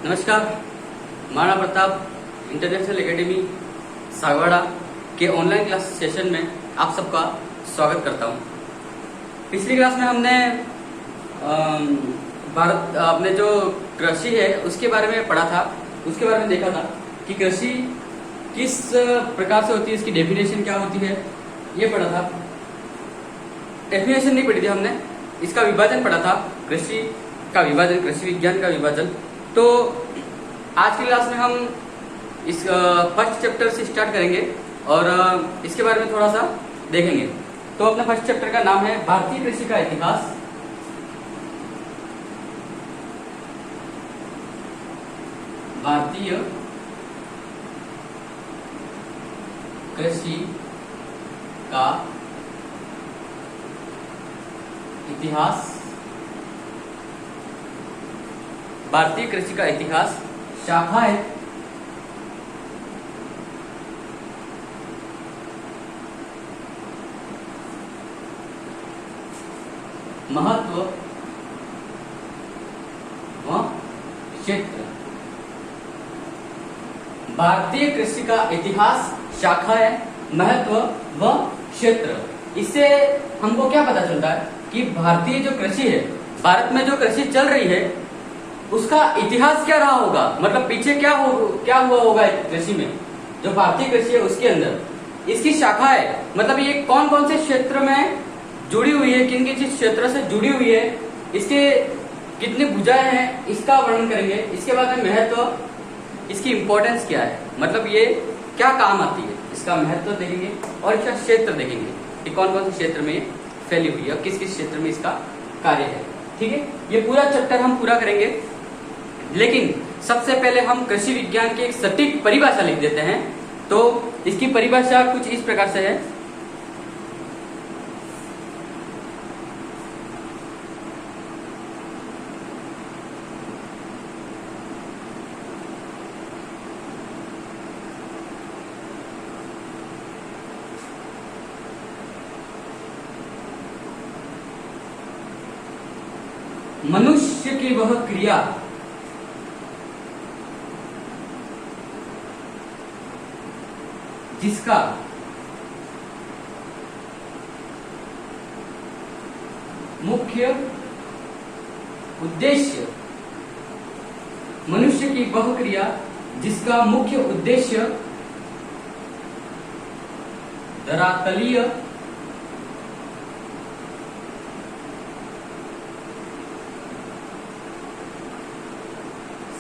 नमस्कार। Maharana Pratap international academy Sagwara के online class session में आप सबका स्वागत करता हूं। पिछली क्लास में हमने भारत अपने जो कृषि है उसके बारे में पढ़ा था, उसके बारे में देखा था कि कृषि किस प्रकार से होती है, इसकी डेफिनेशन क्या होती है, ये पढ़ा था। डेफिनेशन नहीं पढ़ी थी हमने, इसका विभाजन पढ़ा था, कृषि का विभाजन, कृषि विज्ञान का विभाजन। तो आज की क्लास में हम इस फर्स्ट चैप्टर से स्टार्ट करेंगे और इसके बारे में थोड़ा सा देखेंगे। तो अपना फर्स्ट चैप्टर का नाम है भारतीय कृषि का इतिहास। भारतीय कृषि का इतिहास। भारतीय कृषि का इतिहास शाखा है महत्व व क्षेत्र। भारतीय कृषि का इतिहास शाखा है, महत्व व क्षेत्र। इससे हमको क्या पता चलता है कि भारतीय जो कृषि है, भारत में जो कृषि चल रही है उसका इतिहास क्या रहा होगा, मतलब पीछे क्या हुआ होगा कृषि में, जो भारतीय कृषि है उसके अंदर इसकी शाखा है, मतलब ये कौन कौन से क्षेत्र में जुड़ी हुई है, किन किन क्षेत्र से जुड़ी हुई है, इसके कितनी भुजाएं हैं, इसका वर्णन करेंगे। इसके बाद में महत्व, इसकी इंपॉर्टेंस क्या है, मतलब ये क्या काम आती है, इसका महत्व देखेंगे और इसका क्षेत्र देखेंगे कि कौन कौन से क्षेत्र में फैली हुई है और किस किस क्षेत्र में इसका कार्य है। ठीक है, ये पूरा चैप्टर हम पूरा करेंगे, लेकिन सबसे पहले हम कृषि विज्ञान की एक सटीक परिभाषा लिख देते हैं। तो इसकी परिभाषा कुछ इस प्रकार से है। मनुष्य की वह क्रिया जिसका मुख्य उद्देश्य, मनुष्य की वह क्रिया जिसका मुख्य उद्देश्य धरातलीय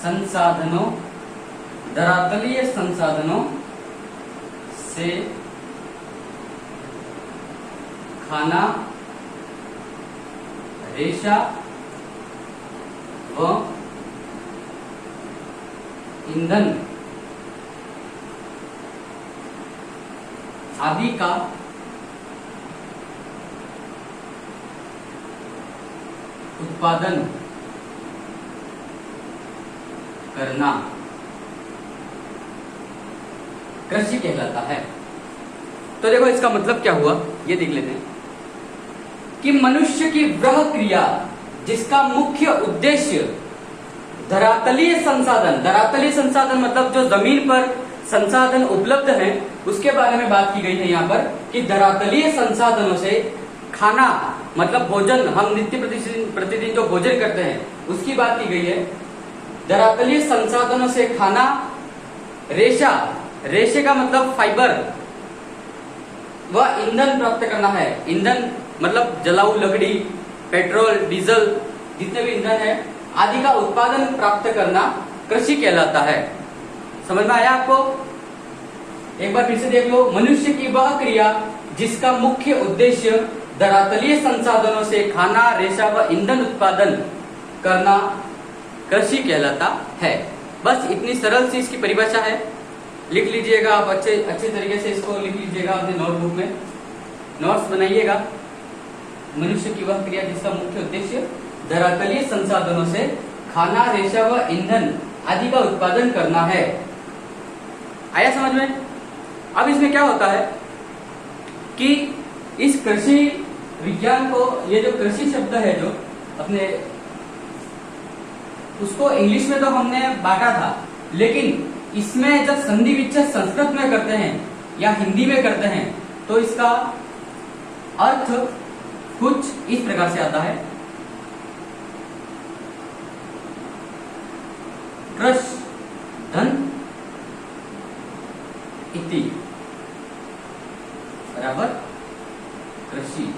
संसाधनों, धरातलीय संसाधनों से खाना, रेशा व ईंधन आदि का उत्पादन करना कृषि कहलाता है। तो देखो इसका मतलब क्या हुआ, ये देख लेते हैं कि मनुष्य की वह क्रिया जिसका मुख्य उद्देश्य धरातलीय संसाधन, धरातलीय संसाधन मतलब जो जमीन पर संसाधन उपलब्ध हैं उसके बारे में बात की गई है यहाँ पर कि धरातलीय संसाधनों से खाना, मतलब भोजन, हम नित्य प्रतिदिन जो भोजन करते हैं उसकी बात की गई है। धरातलीय संसाधनों से खाना, रेशा, रेशे का मतलब फाइबर, वह ईंधन प्राप्त करना है। ईंधन मतलब जलाऊ लकड़ी, पेट्रोल, डीजल, जितने भी ईंधन है आदि का उत्पादन प्राप्त करना कृषि कहलाता है। समझ में आया आपको? एक बार फिर से देख लो। मनुष्य की वह क्रिया जिसका मुख्य उद्देश्य धरातलीय संसाधनों से खाना, रेशा व ईंधन उत्पादन करना कृषि कहलाता है। बस इतनी सरल सी इसकी परिभाषा है, लिख लीजिएगा आप अच्छे तरीके से, इसको लिख लीजिएगा अपने नोटबुक में, नोट्स बनाइएगा। मनुष्य की वह क्रिया जिसका मुख्य उद्देश्य धरातलीय संसाधनों से खाना, रेशा व ईंधन आदि का उत्पादन करना है। आया समझ में? अब इसमें क्या होता है कि इस कृषि विज्ञान को, ये जो कृषि शब्द है जो अपने उसको इंग्लिश में तो हमने बांटा था, लेकिन इसमें जब संधि विच्छेद संस्कृत में करते हैं या हिंदी में करते हैं तो इसका अर्थ कुछ इस प्रकार से आता है। कृष धन इति बराबर कृषि।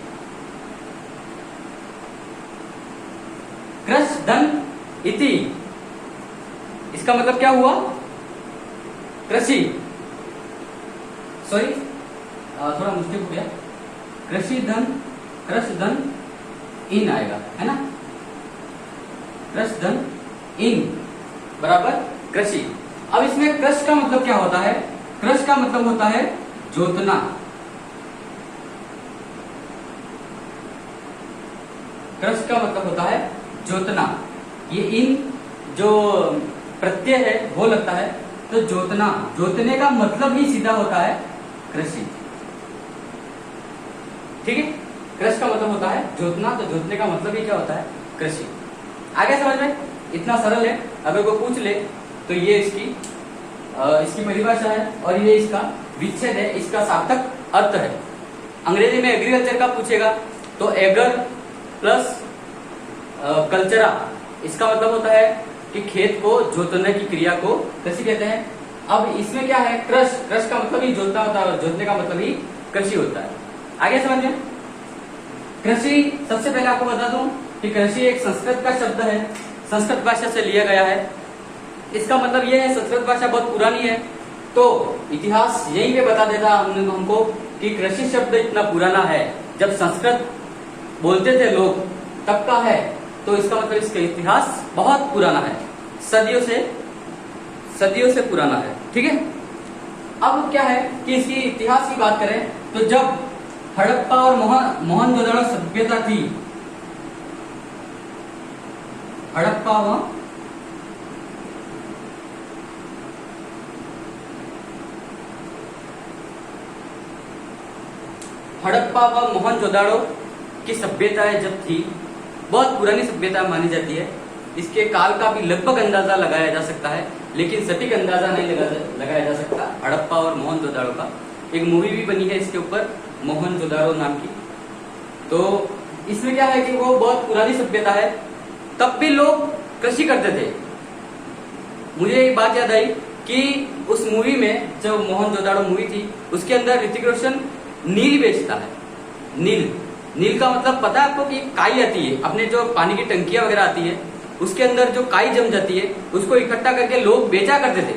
कृष धन इति, इसका मतलब क्या हुआ? कृषि, सॉरी थोड़ा मुश्किल हो गया। कृषि धन, कृष धन इन आएगा, है ना? कृष धन इन बराबर कृषि। अब इसमें कृष का मतलब क्या होता है? कृष का मतलब होता है जोतना। कृष का मतलब होता है जोतना। ये इन जो प्रत्यय है वो लगता है, तो जोतना, जोतने का मतलब ही सीधा होता है कृषि। ठीक है, कृष का मतलब होता है जोतना, तो जोतने का मतलब ही क्या होता है? कृषि। आगे समझ में? इतना सरल है। अगर कोई पूछ ले तो ये इसकी परिभाषा है और ये इसका विच्छेद है, इसका सार्थक अर्थ है। अंग्रेजी में एग्रीकल्चर का पूछेगा तो एगर प्लस कल्चरा, इसका मतलब होता है कि खेत को जोतने की क्रिया को कृषि कहते हैं। अब इसमें क्या है? कृष, कृष का मतलब ही जोतना होता है और जोतने का मतलब ही कृषि होता है। आगे समझिए। कृषि, सबसे पहले आपको बता दूं कि कृषि एक संस्कृत का शब्द है, संस्कृत भाषा से लिया गया है। इसका मतलब यह है संस्कृत भाषा बहुत पुरानी है, तो इतिहास यही पे बता देता हमको कि कृषि शब्द इतना पुराना है। जब संस्कृत बोलते थे लोग तब का है, तो इसका मतलब इसका इतिहास बहुत पुराना है, सदियों से पुराना है। ठीक है। अब क्या है कि इसकी इतिहास की बात करें तो जब हड़प्पा और मोहनजोदड़ो सभ्यता थी, हड़प्पा व मोहनजोदड़ो की सभ्यताएं जब थी, बहुत पुरानी सभ्यता मानी जाती है। इसके काल का भी लगभग अंदाजा लगाया जा सकता है, लेकिन सटीक अंदाजा नहीं लगाया जा सकता। हड़प्पा और मोहनजोदड़ो का एक मूवी भी बनी है इसके ऊपर, मोहनजोदड़ो नाम की। तो इसमें क्या है कि वो बहुत पुरानी सभ्यता है, तब भी लोग कृषि करते थे। मुझे एक बात याद आई कि उस मूवी में, जो मोहनजोदड़ो मूवी थी, उसके अंदर ऋतिक रोशन नील बेचता है। नील का मतलब पता है आपको कि काई आती है, अपने जो पानी की टंकियां वगैरह आती है उसके अंदर जो काई जम जाती है, उसको इकट्ठा करके लोग बेचा करते थे।